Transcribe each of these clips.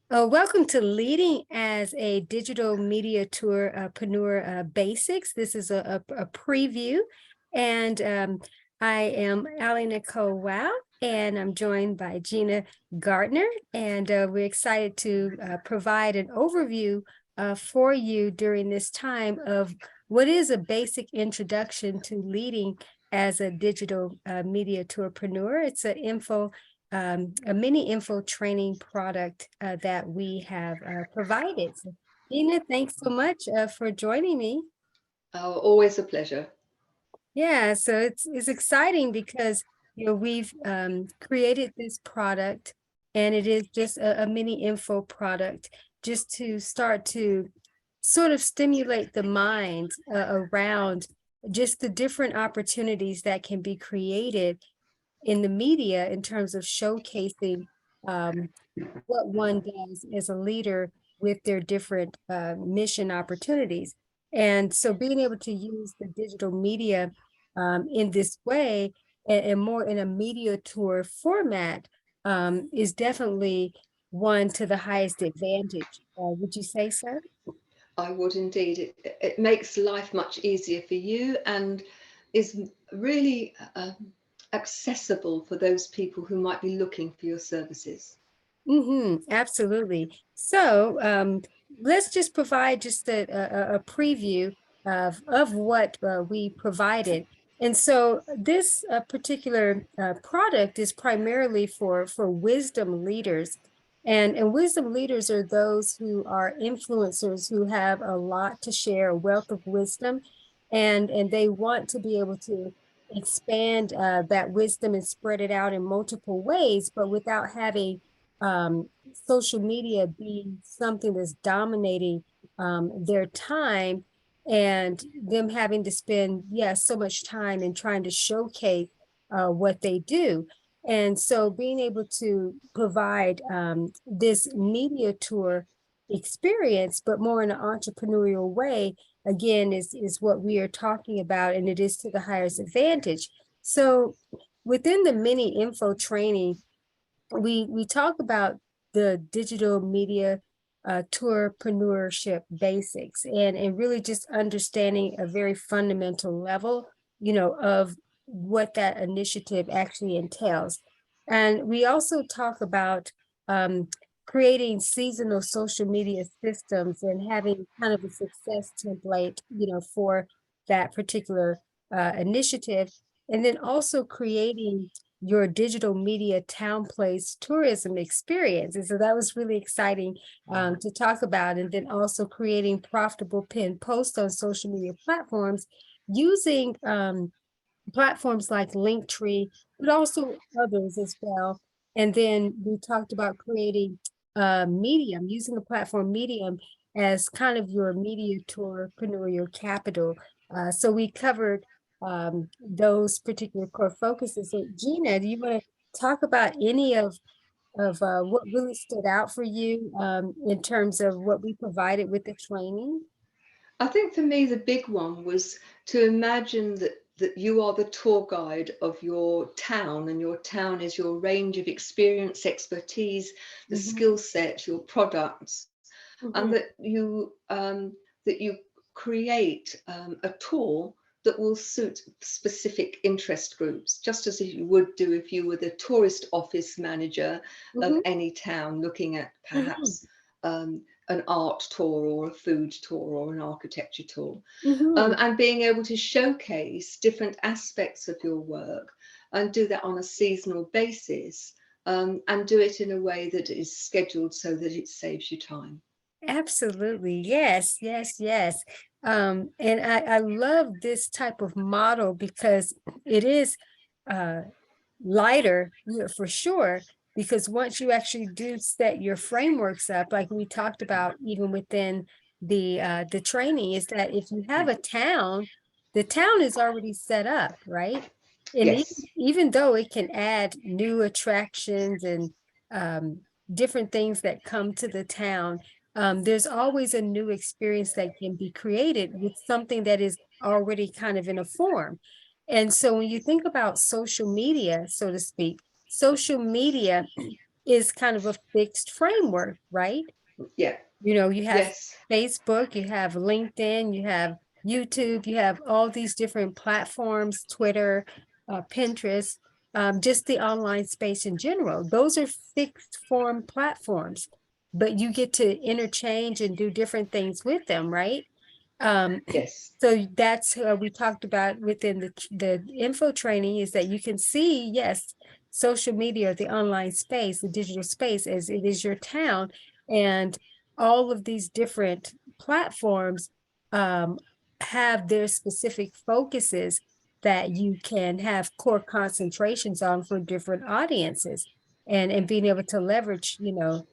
Welcome to Leading as a Digital Media Tour-preneur Basics. This is a preview, and I am AliNICOLE Wow, and I'm joined by Gina Gardiner, and we're excited to provide an overview for you during this time of what is a basic introduction to leading as a digital media tourpreneur. It's a mini info training product that we have provided. So, Gina, thanks so much for joining me. Oh, always a pleasure. Yeah, so it's exciting because we've created this product, and it is just a mini info product just to start to sort of stimulate the mind around just the different opportunities that can be created in the media in terms of showcasing um, what one does as a leader with their different mission opportunities. And so being able to use the digital media in this way and more in a media tour format is definitely one to the highest advantage. Would you say so? I would indeed. It makes life much easier for you and is really accessible for those people who might be looking for your services. Absolutely. So let's just provide just a preview of what we provided. And so this particular product is primarily for wisdom leaders. And wisdom leaders are those who are influencers who have a lot to share, a wealth of wisdom, and they want to be able to expand that wisdom and spread it out in multiple ways, but without having social media being something that's dominating their time and them having to spend, so much time in trying to showcase what they do. And so being able to provide this media tour experience, but more in an entrepreneurial way, again, is what we are talking about, and it is to the highest advantage. So within the mini info training, we talk about the digital media tourpreneurship basics and really just understanding a very fundamental level, of what that initiative actually entails. And we also talk about um, creating seasonal social media systems and having kind of a success template, for that particular initiative. And then also creating your digital media Townplace tourism experience. And so that was really exciting to talk about. And then also creating profitable pin posts on social media platforms using platforms like Linktree, but also others as well. And then we talked about creating Medium, using the platform Medium as kind of your media tourpreneur capital. So we covered those particular core focuses. So Gina, do you want to talk about any of what really stood out for you in terms of what we provided with the training? I think for me, the big one was to imagine that you are the tour guide of your town, and your town is your range of experience, expertise, the Mm-hmm. skill set, your products, and Mm-hmm. that you create a tour that will suit specific interest groups, just as you would do if you were the tourist office manager of Mm-hmm. any town looking at Mm-hmm. perhaps an art tour or a food tour or an architecture tour, Mm-hmm. and being able to showcase different aspects of your work and do that on a seasonal basis, and do it in a way that is scheduled so that it saves you time. Absolutely. Yes, yes, yes. And I love this type of model because it is uh lighter, for sure, because once you actually do set your frameworks up, like we talked about even within the training, is that if you have a town, the town is already set up, right? And Yes. even though it can add new attractions and different things that come to the town, there's always a new experience that can be created with something that is already kind of in a form. And so when you think about social media, so to speak, social media is kind of a fixed framework, right? Yeah. You know, you have Yes. Facebook, you have LinkedIn, you have YouTube, you have all these different platforms, Twitter, Pinterest, just the online space in general. Those are fixed form platforms, but you get to interchange and do different things with them, right? Um, Yes. so that's we talked about within the info training, is that you can see, yes, social media, the online space, the digital space, as it is your town, and all of these different platforms have their specific focuses that you can have core concentrations on for different audiences, and being able to leverage, you know,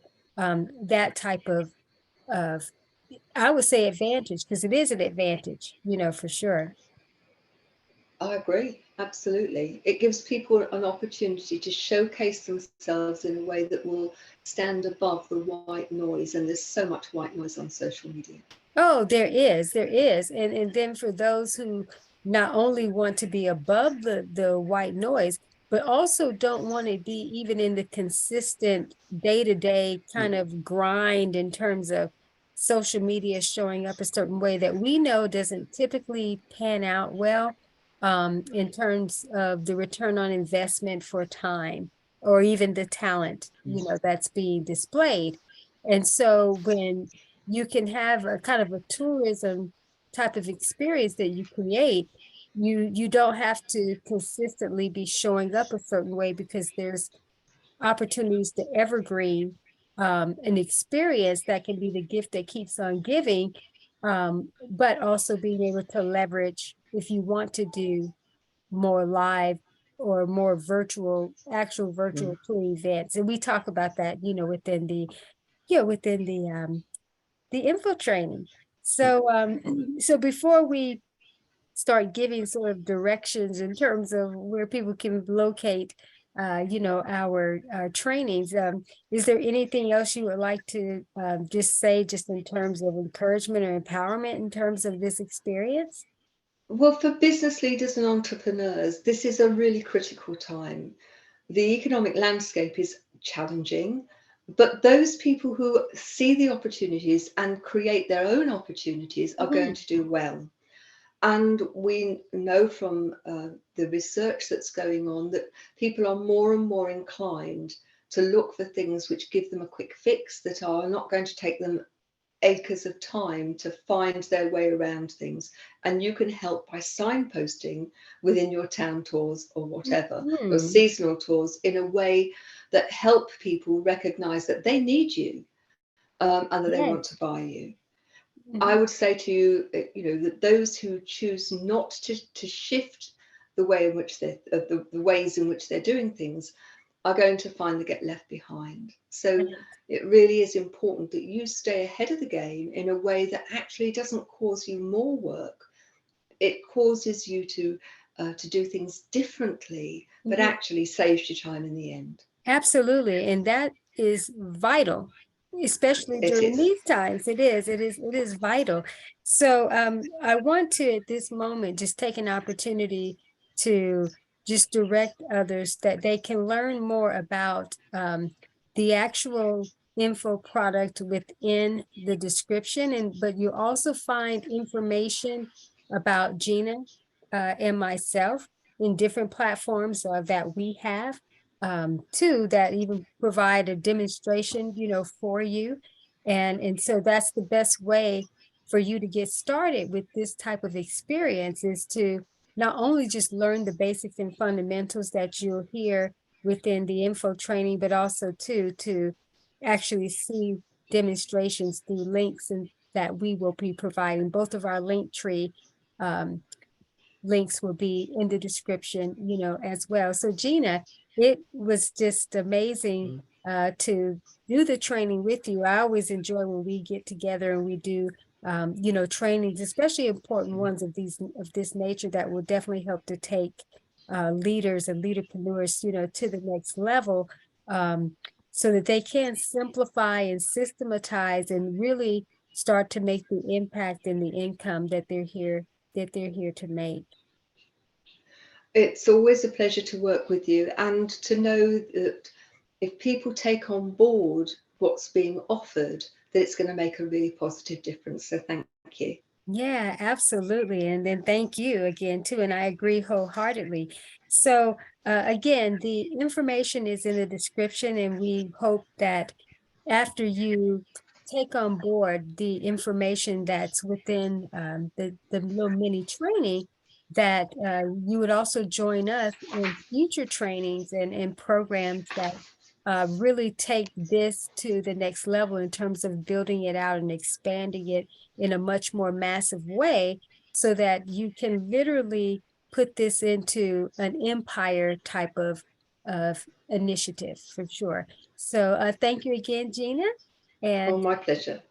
that type of I would say advantage, because it is an advantage, you know, for sure. I agree, absolutely. It gives people an opportunity to showcase themselves in a way that will stand above the white noise, and there's so much white noise on social media. Oh, there is. And then for those who not only want to be above the white noise, but also don't want to be even in the consistent day-to-day kind of grind in terms of social media showing up a certain way that we know doesn't typically pan out well, in terms of the return on investment for time or even the talent, you know, that's being displayed. And so when you can have a kind of a tourism type of experience that you create, you don't have to consistently be showing up a certain way, because there's opportunities to evergreen an experience that can be the gift that keeps on giving, but also being able to leverage, if you want to do more live or more virtual, actual virtual tour events. And we talk about that, you know, within the, yeah, within the info training. So so before we start giving sort of directions in terms of where people can locate you know, our trainings, is there anything else you would like to just say, just in terms of encouragement or empowerment in terms of this experience? Well, for business leaders and entrepreneurs, this is a really critical time. The economic landscape is challenging, but those people who see the opportunities and create their own opportunities are going to do well. And we know from the research that's going on that people are more and more inclined to look for things which give them a quick fix, that are not going to take them acres of time to find their way around things. And you can help by signposting within your town tours or whatever, your Mhm. seasonal tours, in a way that help people recognize that they need you, and that they Yes. want to buy you. I Mhm. would say to you, you know, that those who choose not to shift the way in which the ways in which they're doing things are going to find they get left behind. So it really is important that you stay ahead of the game in a way that actually doesn't cause you more work. It causes you to do things differently, but Mhm. actually saves you time in the end. Absolutely. And that is vital, especially It during is. these times. It is vital. So I want to, at this moment, just take an opportunity to just direct others that they can learn more about the actual info product within the description. And but you also find information about Gina and myself in different platforms that we have, too, that even provide a demonstration, you know, for you. And so that's the best way for you to get started with this type of experience, is to not only just learn the basics and fundamentals that you'll hear within the info training, but also too to actually see demonstrations through links and that we will be providing. Both of our link tree um, links will be in the description, you know, as well. So Gina, it was just amazing to do the training with you. I always enjoy when we get together and we do you know, trainings, especially important ones of this nature that will definitely help to take leaders and leaderpreneurs, you know, to the next level, so that they can simplify and systematize and really start to make the impact and the income that they're here to make. It's always a pleasure to work with you, and to know that if people take on board what's being offered, that it's going to make a really positive difference. So thank you. Yeah, absolutely. And then thank you again too. And I agree wholeheartedly. So again, the information is in the description, and we hope that after you take on board the information that's within the little mini training, that you would also join us in future trainings and programs that really take this to the next level in terms of building it out and expanding it in a much more massive way, so that you can literally put this into an empire type of initiative for sure. So thank you again, Gina. Oh, And my pleasure.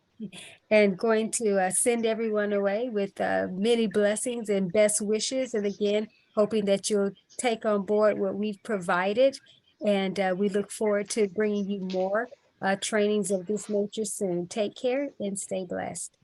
going to send everyone away with many blessings and best wishes. And again, hoping that you'll take on board what we've provided. And we look forward to bringing you more trainings of this nature soon. Take care and stay blessed.